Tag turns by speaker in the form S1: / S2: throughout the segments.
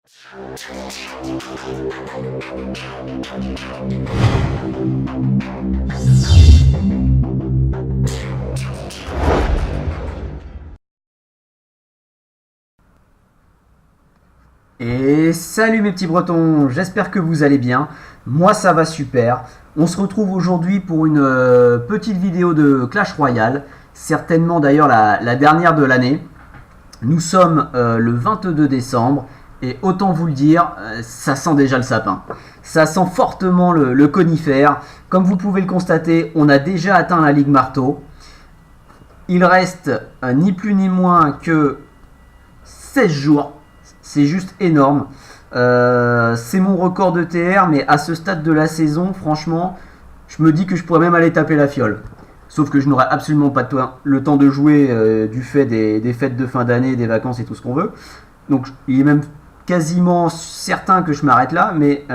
S1: Et salut mes petits bretons, j'espère que vous allez bien. Moi ça va super. On se retrouve aujourd'hui pour une petite vidéo de Clash Royale. Certainement d'ailleurs la dernière de l'année. Nous sommes le 22 décembre. Et autant vous le dire, ça sent déjà le sapin. Ça sent fortement le conifère. Comme vous pouvez le constater, on a déjà atteint la Ligue Marteau. Il reste ni plus ni moins que 16 jours. C'est juste énorme. C'est mon record de TR, mais à ce stade de la saison, franchement, je me dis que je pourrais même aller taper la fiole. Sauf que je n'aurai absolument pas le temps de jouer du fait des fêtes de fin d'année, des vacances et tout ce qu'on veut. Donc il est même quasiment certain que je m'arrête là, mais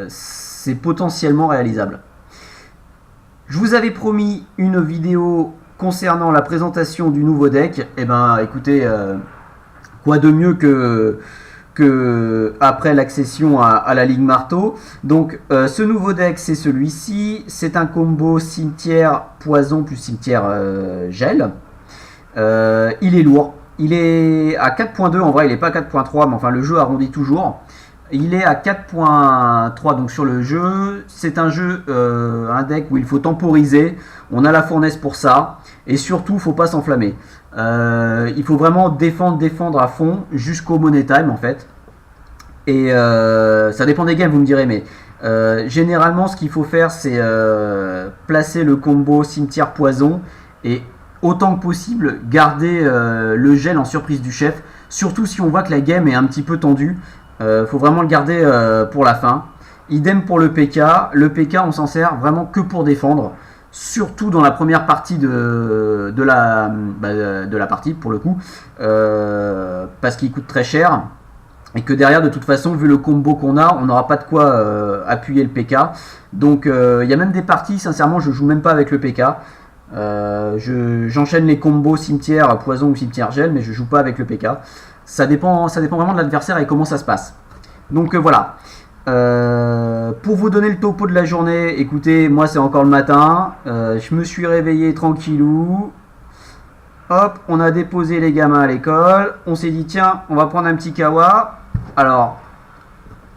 S1: c'est potentiellement réalisable. Je vous avais promis une vidéo concernant la présentation du nouveau deck. Et ben écoutez... quoi de mieux que après l'accession à la Ligue Marteau. Donc ce nouveau deck, c'est celui-ci. C'est un combo cimetière poison plus cimetière gel. Il est lourd. Il est à 4.2. En vrai, il n'est pas à 4.3, mais enfin le jeu arrondit toujours. Il est à 4.3 donc sur le jeu. C'est un jeu, un deck où il faut temporiser. On a la fournaise pour ça. Et surtout, il ne faut pas s'enflammer. Il faut vraiment défendre à fond jusqu'au money time en fait. Et ça dépend des games, vous me direz, mais généralement ce qu'il faut faire c'est placer le combo cimetière poison et autant que possible garder le gel en surprise du chef, surtout si on voit que la game est un petit peu tendue. Faut vraiment le garder pour la fin. Idem pour le PK. Le PK on s'en sert vraiment que pour défendre. Surtout dans la première partie de la partie pour le coup, parce qu'il coûte très cher et que derrière de toute façon vu le combo qu'on a, on n'aura pas de quoi appuyer le PK. Donc il y a même des parties, sincèrement je joue même pas avec le PK. J'enchaîne les combos cimetière poison ou cimetière gel, mais je joue pas avec le PK. Ça dépend vraiment de l'adversaire et comment ça se passe. Donc voilà. Pour vous donner le topo de la journée, écoutez, moi c'est encore le matin, je me suis réveillé tranquillou, hop, on a déposé les gamins à l'école, on s'est dit tiens, on va prendre un petit kawa. Alors,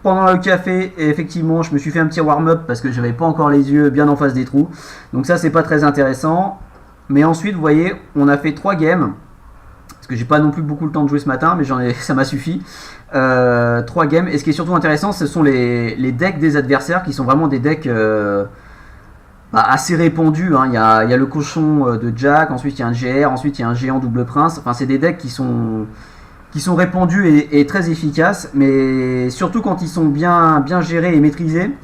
S1: pendant le café, effectivement, je me suis fait un petit warm-up parce que j'avais pas encore les yeux bien en face des trous, donc ça c'est pas très intéressant. Mais ensuite, vous voyez, on a fait 3 games. Parce que j'ai pas non plus beaucoup le temps de jouer ce matin, mais ça m'a suffi. 3 games. Et ce qui est surtout intéressant, ce sont les decks des adversaires qui sont vraiment des decks assez répandus. Hein. Il y a le cochon de Jack, ensuite il y a un GR, ensuite il y a un géant double prince. Enfin, c'est des decks qui sont répandus et très efficaces, mais surtout quand ils sont bien gérés et maîtrisés.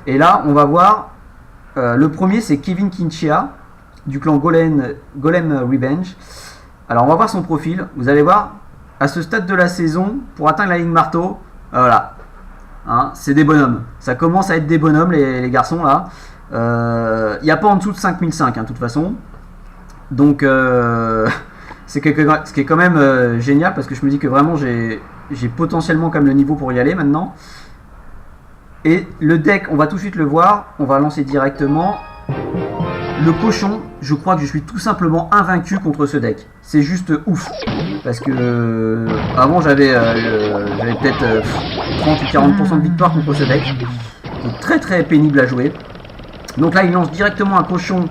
S1: Et là, on va voir. Le premier, c'est Kevin Kinchia du clan Golem Revenge. Alors on va voir son profil, vous allez voir, à ce stade de la saison, pour atteindre la Ligue Marteau, voilà, hein, c'est des bonhommes, ça commence à être des bonhommes les garçons là, il n'y a pas en dessous de 5005 hein, de toute façon, donc ce qui est quand même génial parce que je me dis que vraiment j'ai potentiellement quand même le niveau pour y aller maintenant. Et le deck, on va tout de suite le voir, on va lancer directement. Le cochon, je crois que je suis tout simplement invaincu contre ce deck. C'est juste ouf. Parce que avant j'avais peut-être 30 ou 40% de victoire contre ce deck. C'est très très pénible à jouer. Donc là il lance directement un cochon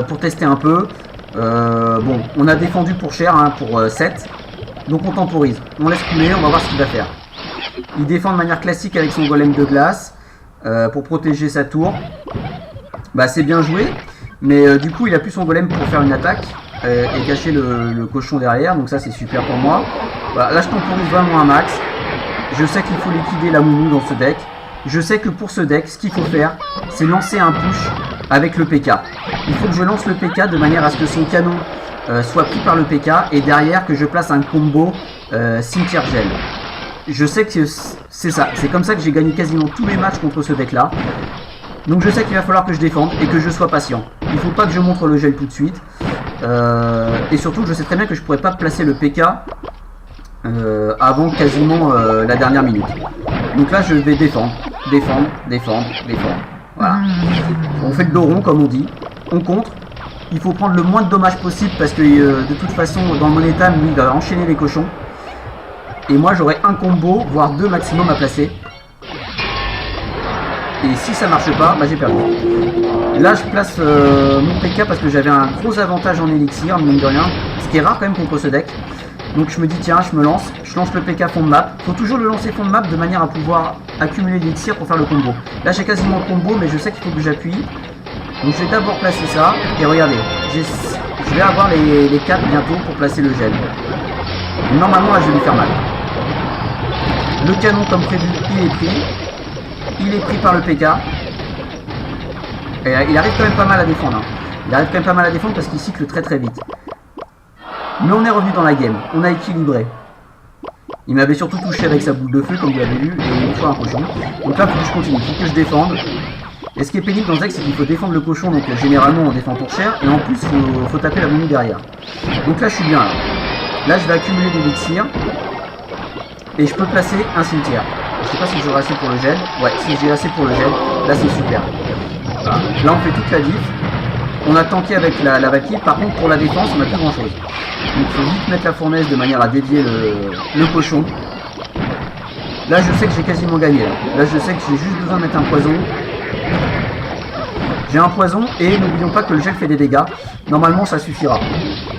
S1: pour tester un peu. Bon, on a défendu pour cher, hein, pour 7. Donc on temporise. On laisse couler, on va voir ce qu'il va faire. Il défend de manière classique avec son golem de glace pour protéger sa tour. Bah c'est bien joué. Mais du coup il a plus son golem pour faire une attaque et cacher le cochon derrière, donc ça c'est super pour moi. Voilà, là je temporise vraiment un max. Je sais qu'il faut liquider la moumou dans ce deck. Je sais que pour ce deck, ce qu'il faut faire, c'est lancer un push avec le PK. Il faut que je lance le PK de manière à ce que son canon soit pris par le PK et derrière que je place un combo cimetière gel. Je sais que c'est ça, c'est comme ça que j'ai gagné quasiment tous les matchs contre ce deck là. Donc je sais qu'il va falloir que je défende et que je sois patient. Il ne faut pas que je montre le gel tout de suite. Et surtout je sais très bien que je ne pourrais pas placer le PK avant quasiment la dernière minute. Donc là, je vais défendre. Voilà. On fait le dos rond, comme on dit. On contre. Il faut prendre le moins de dommages possible parce que de toute façon, dans le Money Time, lui, il va enchaîner les cochons. Et moi, j'aurai un combo, voire 2 maximum à placer. Et si ça marche pas, bah j'ai perdu. Là, je place mon PK parce que j'avais un gros avantage en élixir, mine de rien. Ce qui est rare quand même contre ce deck. Donc je me dis, tiens, je lance le PK fond de map. Faut toujours le lancer fond de map de manière à pouvoir accumuler l'élixir pour faire le combo. Là, j'ai quasiment le combo, mais je sais qu'il faut que j'appuie. Donc je vais d'abord placer ça. Et regardez, je vais avoir les 4 bientôt pour placer le gel. Normalement, là, je vais lui faire mal. Le canon, comme prévu, il est pris. Il est pris par le PK. Et il arrive quand même pas mal à défendre. Il arrive quand même pas mal à défendre parce qu'il cycle très très vite. Mais on est revenu dans la game. On a équilibré. Il m'avait surtout touché avec sa boule de feu, comme vous l'avez vu, et une fois un cochon. Donc là, il faut que je continue. Il faut que je défende. Et ce qui est pénible dans ce deck, c'est qu'il faut défendre le cochon. Donc généralement, on défend pour cher. Et en plus, il faut taper la momie derrière. Donc là, je suis bien. Là, je vais accumuler des élixirs. Et je peux placer un cimetière. Je sais pas si j'aurai assez pour le gel. Ouais, si j'ai assez pour le gel, là c'est super. Voilà. Là on fait toute la diff. On a tanké avec la Valkyrie. Par contre pour la défense on n'a plus grand chose. Donc il faut vite mettre la fournaise de manière à dévier le cochon. Là je sais que j'ai quasiment gagné. Là je sais que j'ai juste besoin de mettre un poison. J'ai un poison et n'oublions pas que le gel fait des dégâts. Normalement ça suffira.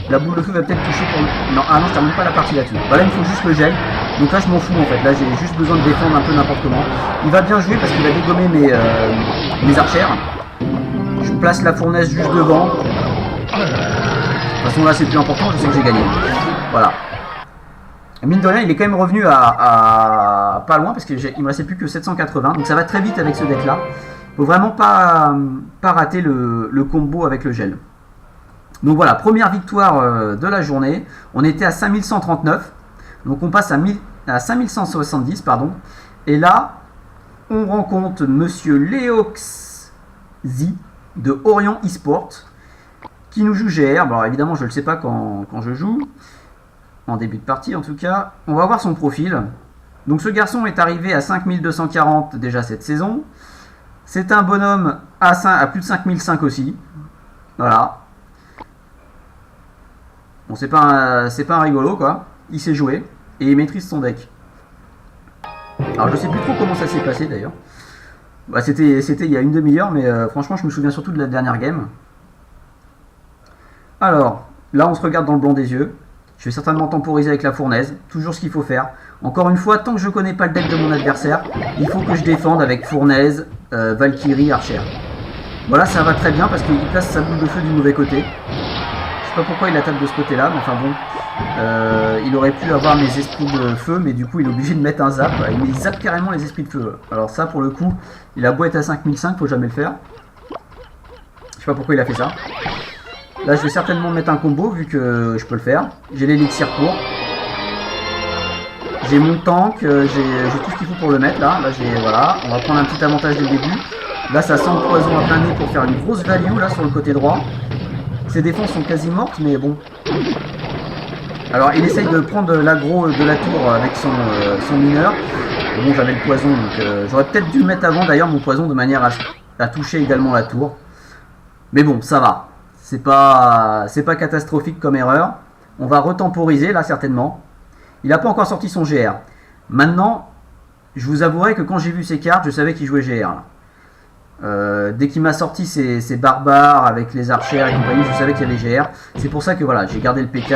S1: La boule de feu va peut-être toucher pour le... Non, ah non, je termine pas la partie là-dessus. Voilà, il me faut juste le gel. Donc là, je m'en fous en fait. Là, j'ai juste besoin de défendre un peu n'importe comment. Il va bien jouer parce qu'il va dégommer mes archères. Je place la fournaise juste devant. De toute façon, là, c'est plus important. Je sais que j'ai gagné. Voilà. Mine de rien, il est quand même revenu à pas loin parce qu'il me restait plus que 780. Donc ça va très vite avec ce deck-là. Faut vraiment pas rater le combo avec le gel. Donc voilà, première victoire de la journée. On était à 5139. Donc on passe à 5170, pardon. Et là, on rencontre Monsieur Leoxzy de Orion eSport qui nous joue GR. Alors évidemment, je ne le sais pas quand je joue. En début de partie en tout cas. On va voir son profil. Donc ce garçon est arrivé à 5240 déjà cette saison. C'est un bonhomme à plus de 5005 aussi. Voilà. Bon, c'est pas un rigolo quoi. Il sait jouer et il maîtrise son deck. Alors je sais plus trop comment ça s'est passé d'ailleurs. Bah, c'était il y a une demi-heure, mais franchement je me souviens surtout de la dernière game. Alors là on se regarde dans le blanc des yeux. Je vais certainement temporiser avec la fournaise. Toujours ce qu'il faut faire. Encore une fois, tant que je connais pas le deck de mon adversaire, il faut que je défende avec fournaise, Valkyrie, Archer. Voilà, ça va très bien parce qu'il place sa boule de feu du mauvais côté. Je sais pas pourquoi il attaque de ce côté-là, mais enfin bon. Il aurait pu avoir mes esprits de feu, mais du coup il est obligé de mettre un zap. Il zappe carrément les esprits de feu. Alors ça pour le coup, il a beau être à 5005, faut jamais le faire. Je sais pas pourquoi il a fait ça. Là je vais certainement mettre un combo vu que je peux le faire. J'ai l'élixir pour. J'ai mon tank, j'ai tout ce qu'il faut pour le mettre là. Là voilà, on va prendre un petit avantage dès le début. Là ça sent le poison à plein nez pour faire une grosse value là sur le côté droit. Ses défenses sont quasi mortes mais bon. Alors il essaye de prendre l'aggro de la tour avec son mineur. Bon j'avais le poison donc j'aurais peut-être dû le mettre avant d'ailleurs mon poison de manière à toucher également la tour. Mais bon ça va. C'est pas catastrophique comme erreur. On va retemporiser là certainement. Il n'a pas encore sorti son GR. Maintenant, je vous avouerai que quand j'ai vu ces cartes, je savais qu'il jouait GR. Dès qu'il m'a sorti ses barbares avec les archères et compagnie, je savais qu'il y avait GR. C'est pour ça que voilà, j'ai gardé le PK.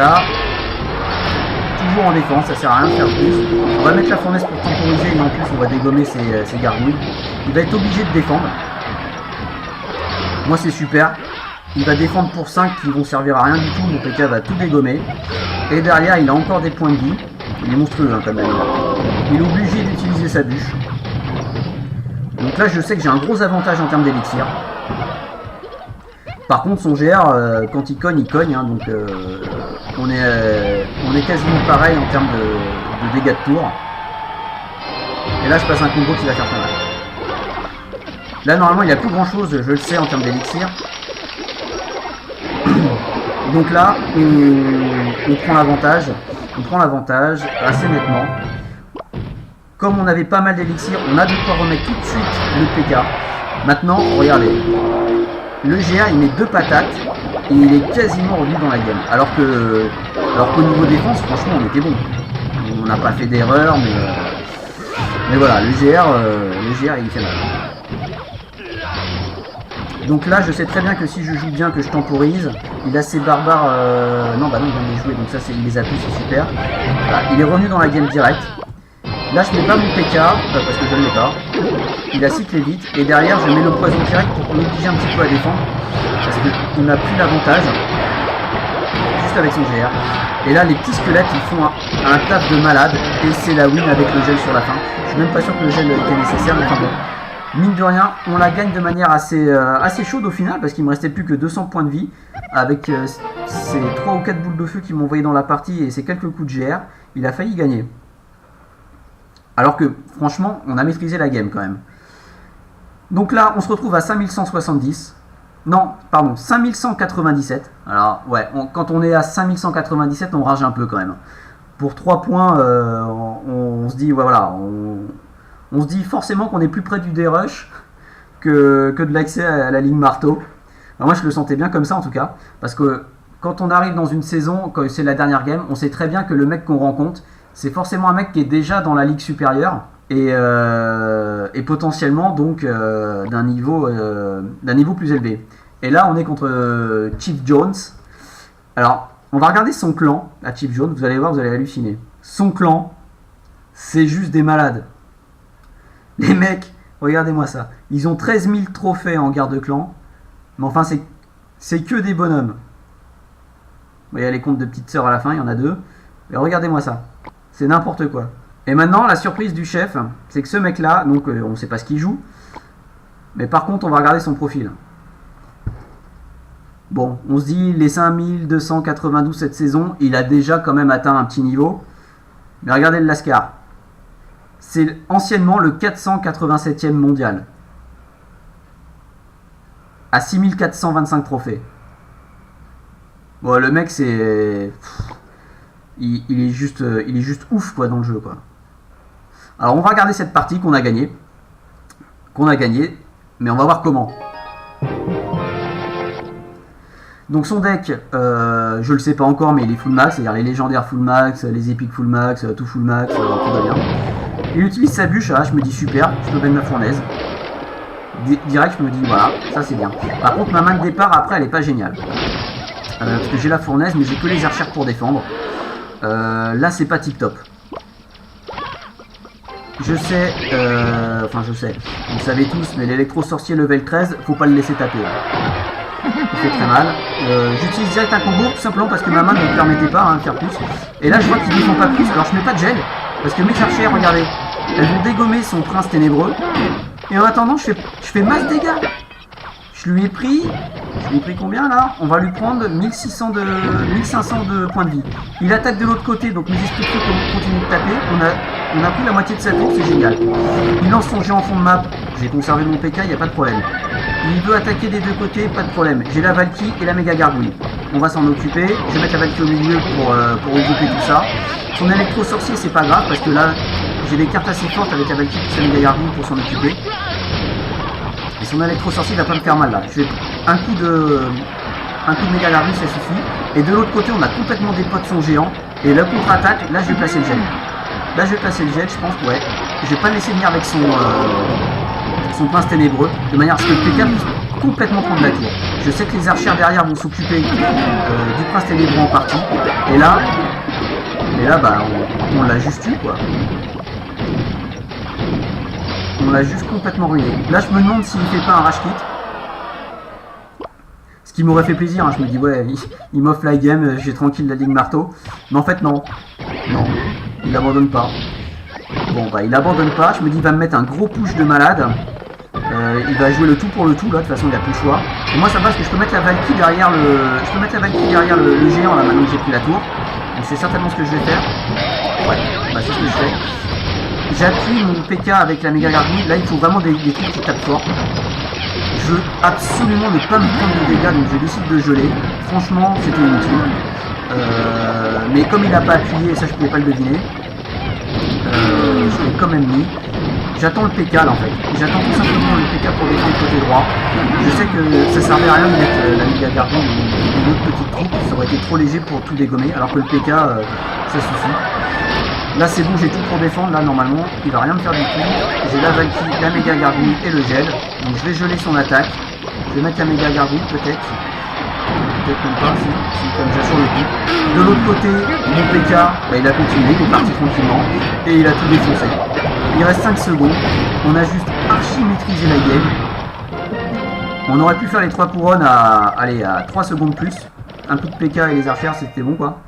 S1: Toujours en défense, ça sert à rien de faire plus. On va mettre la fournaise pour temporiser et en plus on va dégommer ses gargouilles. Il va être obligé de défendre. Moi c'est super. Il va défendre pour 5 qui vont servir à rien du tout. Mon PK va tout dégommer. Et derrière, il a encore des points de vie. Il est monstrueux hein, quand même. Il est obligé d'utiliser sa bûche. Donc là, je sais que j'ai un gros avantage en termes d'élixir. Par contre, son GR, quand il cogne, hein, donc on est quasiment pareil en termes de dégâts de tour. Et là, je passe un combo qui va faire très mal. Là, normalement, il n'y a plus grand chose, je le sais, en termes d'élixir. Donc là, on prend l'avantage. On prend l'avantage assez nettement. Comme on avait pas mal d'élixir, on a de quoi remettre tout de suite le PK. Maintenant, regardez. Le GA il met 2 patates et il est quasiment revenu dans la game. Alors qu'au niveau défense, franchement, on était bon. On n'a pas fait d'erreur, mais voilà, le GR il fait mal. Donc là, je sais très bien que si je joue bien, que je temporise, il a ses barbares... Non, bah non, il vient de les jouer, donc ça, il les a plus, c'est super. Voilà, il est revenu dans la game direct. Là, je mets pas mon PK, parce que je ne l'ai pas. Il a cyclé vite, et derrière, je mets le poison direct pour m'obliger un petit peu à défendre. Parce qu'il n'a plus l'avantage. Juste avec son GR. Et là, les petits squelettes, ils font un taf de malade, et c'est la win avec le gel sur la fin. Je suis même pas sûr que le gel était nécessaire, mais enfin bon. Mine de rien, on la gagne de manière assez chaude au final, parce qu'il me restait plus que 200 points de vie, avec ces 3 ou 4 boules de feu qui m'ont envoyé dans la partie et ces quelques coups de GR, il a failli gagner. Alors que, franchement, on a maîtrisé la game quand même. Donc là, on se retrouve à 5170. Non, pardon, 5197. Alors, ouais, quand on est à 5197, on rage un peu quand même. Pour 3 points, on se dit, ouais, voilà, on se dit forcément qu'on est plus près du D-Rush que de l'accès à la ligne marteau. Alors moi je le sentais bien comme ça en tout cas, parce que quand on arrive dans une saison, quand c'est la dernière game, on sait très bien que le mec qu'on rencontre, c'est forcément un mec qui est déjà dans la ligue supérieure et potentiellement donc d'un niveau plus élevé. Et là on est contre Chief Jones. Alors on va regarder son clan, à Chief Jones, vous allez voir, vous allez halluciner. Son clan, c'est juste des malades. Les mecs, regardez-moi ça. Ils ont 13 000 trophées en garde clan. Mais enfin, c'est que des bonhommes. Il y a les comptes de petites sœurs à la fin, il y en a 2. Mais regardez-moi ça. C'est n'importe quoi. Et maintenant, la surprise du chef, c'est que ce mec-là, donc on ne sait pas ce qu'il joue. Mais par contre, on va regarder son profil. Bon, on se dit, les 5292 cette saison, il a déjà quand même atteint un petit niveau. Mais regardez le Lascar. C'est anciennement le 487e mondial. À 6425 trophées. Bon, le mec, c'est... Il est juste ouf, quoi, dans le jeu, quoi. Alors, on va regarder cette partie qu'on a gagnée. Mais on va voir comment. Donc, son deck, je le sais pas encore, mais il est full max. C'est-à-dire les légendaires full max, les épiques full max, tout full max, tout va bien. Il utilise sa bûche, là, je me dis super, je peux mettre ma fournaise. Direct, je me dis voilà, ça c'est bien. Par contre, ma main de départ, après, elle est pas géniale. Parce que j'ai la fournaise, mais j'ai que les archères pour défendre. Là, c'est pas tip top. Je sais, vous savez tous, mais l'électro-sorcier level 13, faut pas le laisser taper. Il fait très mal. J'utilise direct un combo, tout simplement parce que ma main ne me permettait pas de faire plus. Et là, je vois qu'il défend pas plus, alors je mets pas de gel. Parce que mes archères, regardez, elles vont dégommer son prince ténébreux. Et en attendant, je fais masse dégâts. Je lui ai pris combien là? On va lui prendre 1500 de points de vie. Il attaque de l'autre côté, donc mes esprits de feu continuent de taper. On a pris la moitié de sa tour, c'est génial. Il lance son jet en fond de map. J'ai conservé mon PK, il n'y a pas de problème. Il veut attaquer des deux côtés, pas de problème. J'ai la Valkyrie et la méga gargouille. On va s'en occuper. Je vais mettre la Valkyrie au milieu pour regrouper tout ça. Son électro-sorcier, c'est pas grave parce que là, j'ai des cartes assez fortes avec la Valkyrie et sa méga gargouille pour s'en occuper. Et son électro-sorcier va pas me faire mal là. Je fais un coup de méga gargouille, ça suffit. Et de l'autre côté, on a complètement des potes son géant. Et la contre-attaque, là, je vais placer le gel. Là, je vais placer le gel, je pense, ouais. Je vais pas le laisser venir avec son prince ténébreux, de manière à ce que le PK puisse complètement prendre la tour. Je sais que les archères derrière vont s'occuper du prince ténébreux en partie. Et là, bah, on l'a juste eu, quoi. On l'a juste complètement ruiné. Là, je me demande s'il fait pas un rage kit. Ce qui m'aurait fait plaisir, hein. Je me dis, ouais, il m'offre la game, j'ai tranquille la ligue marteau. Mais en fait, non. Non, il abandonne pas. Bon, bah, il abandonne pas. Je me dis, il va me mettre un gros push de malade. Il va jouer le tout pour le tout, là. De toute façon, il a plus le choix. Et moi, ça va parce que je peux mettre la Valkyrie derrière le géant, là, maintenant que j'ai pris la tour. Donc, c'est certainement ce que je vais faire. Ouais, bah, c'est ce que je fais. J'appuie mon PK avec la méga gargouille. Là, il faut vraiment des trucs qui tapent fort. Je veux absolument ne pas me prendre de dégâts, donc je décide de geler. Franchement, c'était inutile. Mais comme il n'a pas appuyé, et ça je pouvais pas le deviner, je l'ai quand même mis. J'attends le PK là en fait. J'attends tout simplement le PK pour défendre le côté droit. Je sais que ça servait à rien de mettre la méga gargouille ou une autre petite troupe, ça aurait été trop léger pour tout dégommer, alors que le PK ça suffit. Là c'est bon, j'ai tout pour défendre, là normalement il va rien me faire du tout. J'ai la Valkyrie, la méga gargouille et le gel. Donc je vais geler son attaque. Je vais mettre la méga gargouille peut-être. Peut-être même pas, si comme j'assure le coup. De l'autre côté, mon PK, bah, il a continué, il est parti tranquillement et il a tout défoncé. Il reste 5 secondes, on a juste archi maîtrisé la game. On aurait pu faire les 3 couronnes à 3 secondes plus. Un coup de PK et les archères, c'était bon quoi.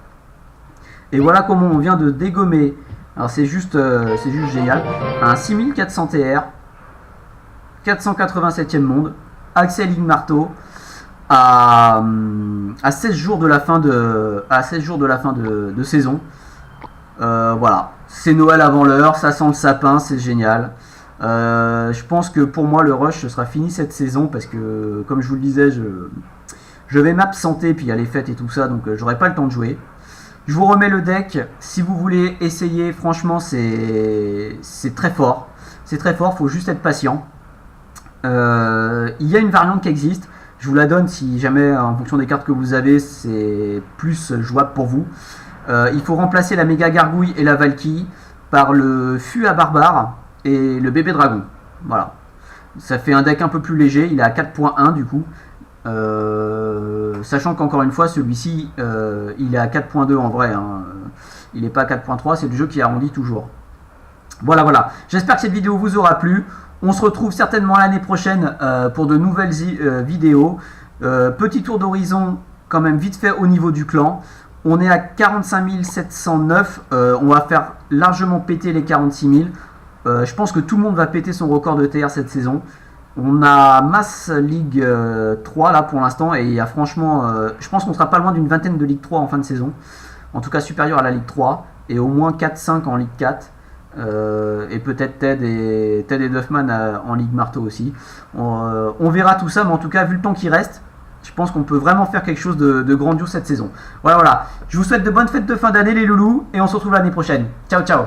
S1: Et voilà comment on vient de dégommer. Alors c'est juste génial. Un 6400 TR, 487e monde, Axel Igmarto. À 16 jours de la fin de saison. Voilà, c'est Noël avant l'heure, ça sent le sapin, c'est génial. Je pense que pour moi le rush sera fini cette saison parce que comme je vous le disais, je vais m'absenter, puis il y a les fêtes et tout ça, donc j'aurai pas le temps de jouer. Je vous remets le deck, si vous voulez essayer, franchement c'est très fort. C'est très fort, faut juste être patient. Il y a une variante qui existe. Je vous la donne si jamais, en fonction des cartes que vous avez, c'est plus jouable pour vous. Il faut remplacer la méga gargouille et la Valkyrie par le Fua barbare et le bébé dragon. Voilà. Ça fait un deck un peu plus léger, il est à 4.1 du coup. Sachant qu'encore une fois, celui-ci, il est à 4.2 en vrai. Hein. Il n'est pas à 4.3, c'est le jeu qui arrondit toujours. Voilà, voilà. J'espère que cette vidéo vous aura plu. On se retrouve certainement l'année prochaine pour de nouvelles vidéos. Petit tour d'horizon quand même vite fait au niveau du clan. On est à 45 709. On va faire largement péter les 46 000. Je pense que tout le monde va péter son record de TR cette saison. On a Mass League 3 là pour l'instant. Et il y a franchement, je pense qu'on sera pas loin d'une vingtaine de Ligue 3 en fin de saison. En tout cas supérieur à la Ligue 3. Et au moins 4-5 en Ligue 4. Et peut-être Ted et Duffman en Ligue Marteau aussi. On verra tout ça, mais en tout cas, vu le temps qui reste, je pense qu'on peut vraiment faire quelque chose de grandiose cette saison. Voilà, voilà. Je vous souhaite de bonnes fêtes de fin d'année, les loulous, et on se retrouve l'année prochaine. Ciao, ciao.